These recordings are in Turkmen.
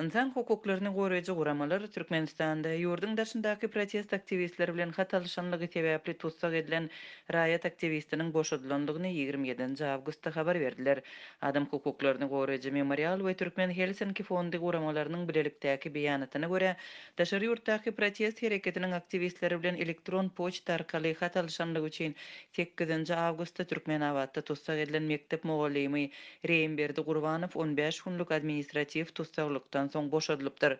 İnsan hukuklarını goraýjy guramalar Türkmenistanda ýurdun daşyndaky protest aktivistleri bilen hat alşanlygy sebäpli tutsak edilen raýat aktivistiniň boşadylandygyny 27 awgustda habar berdiler. Adam hukuklaryny goraýjy Memorial we Türkmen Helsinki fondy guramalarynyň bilelikdäki beýanatyna görä, daşary ýurtdaky protest hereketiniň aktivistleri bilen elektron poçta arkaly hat alşanlygy üçin 8 awgustda Türkmenawatda tutsak edilen mektep mugallymy Reýinberdi Gurbanow 15 günlük administrativ tutsaklykdan soň boşadylypdyr.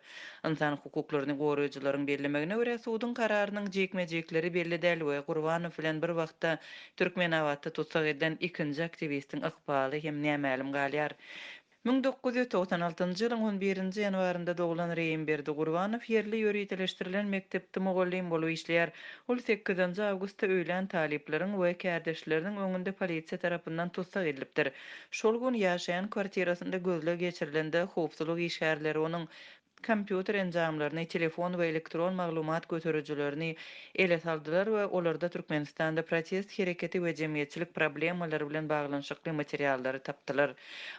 Insan hukuklaryny goraýjylaryň bellemegine görä suwdyň kararynyň jekmejekleri belli däl we Gurbanow bilen bir wagtda Türkmenawatda tutsak edilen ikinji aktivistiň ykbaly hem nämälim galýar. 1996-njy ýylyň 11-nji ýanwarynda doglan Reýinberdi Gurbanow ýerli ýöreteleşdirilen mektepde mugallim bolup işleýär. Ol 8 awgustda öýlen talipleriň we kärdešleriniň öňünde polisiýa tarapyndan tutsak edilipdir. Şol gün ýaşaýan kwartirasynda gözle geçirilende howpsuzlyk işgärleri onuň kompýuter enjamlaryny, telefon we elektron maglumat göterüjilerini ele saldylar we olarda Türkmenistanda protest hereketi we jemgyýetçilik problemalary bilen baglanyşykly materiallary tapdylar.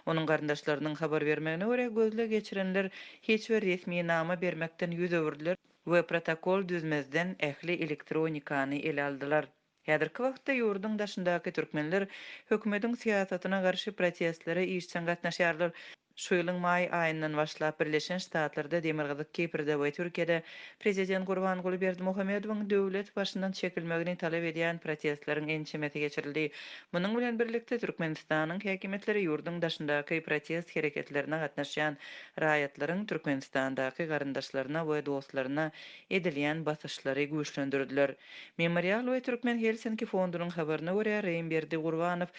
Onun garyndaşlarynyň habar bermegine görä gözle geçirenler hiç bir resmi nama bermekden ýüz öwürdiler we protokol düzmezden ähli elektronikany ele aldylar. Häzirki wagtda ýurdun daşyndaky türkmenler hökümetiň siýasatyna garşy protestlere işçen gatnaşýarlar. Şu ýylyň may aýyndan başlap Birleşen Ştatlarda Demirgazyk Kiprde we Türkiýede Prezident Gurbanguly Berdimuhamedowyň döwlet başyndan çekilmegini talap edýän protestleriň ençemeti geçirildi. Munyň bilen birlikde Türkmenistanyň häkimetleri ýurdun daşyndaky protest hereketlerine gatnaşýan raýatlaryň Türkmenistandaky garyndaşlaryna we dostlaryna edilýän basyşlary güýçlendirdiler. Memorial we Türkmen Helsinki fondunyň habaryna görä Reýinberdi Gurbanow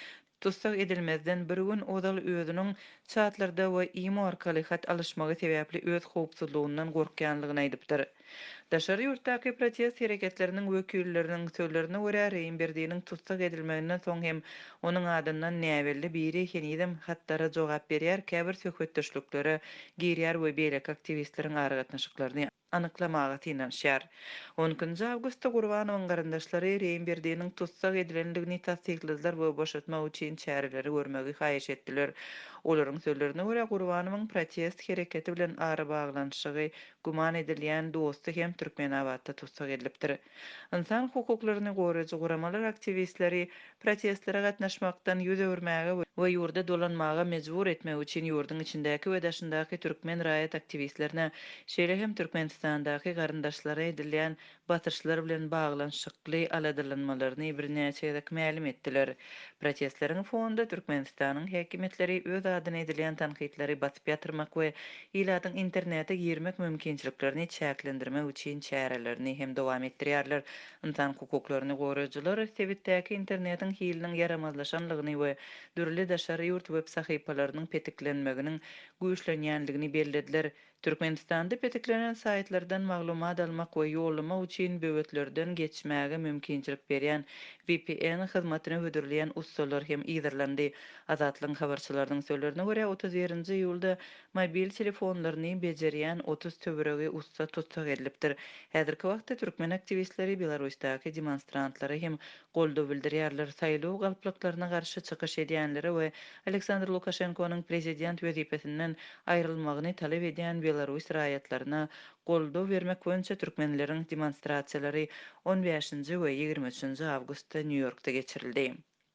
tutsak edilmezden bir gün odal özüniň çatlarda we imo arkaly hat alışmagy sebäpli öz howpsuzlygyndan gorkýanlygyny aýdypdyr. Daşary ýurtdaky protest hereketleriniň wekilleriniň sözlerine görä Reýinberdiň tutsak edilmeginden soň hem onuň adyndan näwelli biri henidem hattara jogap berýär, käbir söhbetdeşlikleri girýär we beýleki aktivistleriň aragatnaşyklaryny anyklamaga tinanşýar. 10 awgustda Gurbanowyň garyndaşlary Reýinberdiň tutsak edilendigini tasdikladiler we boşatmak üçin çäreleri görmegi haýyş etdiler. Olaryň sözlerine görä Gurbanowyň protest hereketi bilen ary baglanyşygy guman edilýän dosty hem Türkmenawatda tutsak edilipdir. İnsan hukuklaryny goraýjy guramalar aktivistleri protestlere gatnaşmakdan ýüz öwürmäge we ýurda dolanmaga mejbur etmek üçin ýurdun içindäki we daşyndaky türkmen raýat aktivistlerine şeýle hem Türkmenistandaky garyndaşlara edilýän batyşlar bilen baglanyşykly aladylanmalaryny bir näçe ýerek mälim etdiler. Protestleriň fonunda Türkmenistanyň häkimetleri öz adyna edilýän tanqidleri basyp ýatyrmak we iladyň internete girmek mümkinçiliklerini çäklendirmek üçin çärelerini hem dowam etdirýärler. İnsan hukuklaryny goraýjylar Swedäki internetiň hiliniň yaramazlaşanlygyny we dürli daşary ýurt web sahypalarynyň petiklenmeginiň güýçlenýänligini bellediler. Türkmenistanda petiklenen saytlardan maglumat almak we ýollamak üçin böwetlerden geçmäge mümkinçilik berýän VPN hyzmatyny hödürleýän ustalar hem ýygyrlandy. Azatlyň habarçylarynyň sözlerine görä 31-nji ýylda mobil telefonlaryny bejerýän 30 töweregi usta tutsak edilipdir. Häzirki wagtda türkmen aktivistleri Belarusdaky demonstrantlary hem goldaw bildirýärler. Saýlaw galplyklaryna garşy çykyş edýänleri we Aleksandr Lukashenkonyň prezident wezipesinden aýrylmagyny talap edýän Belarus raýatlaryna goldaw bermek boýunça türkmenleriň demonstrasiýalary 15-nji we 23-nji awgustda New Yorkda geçirildi.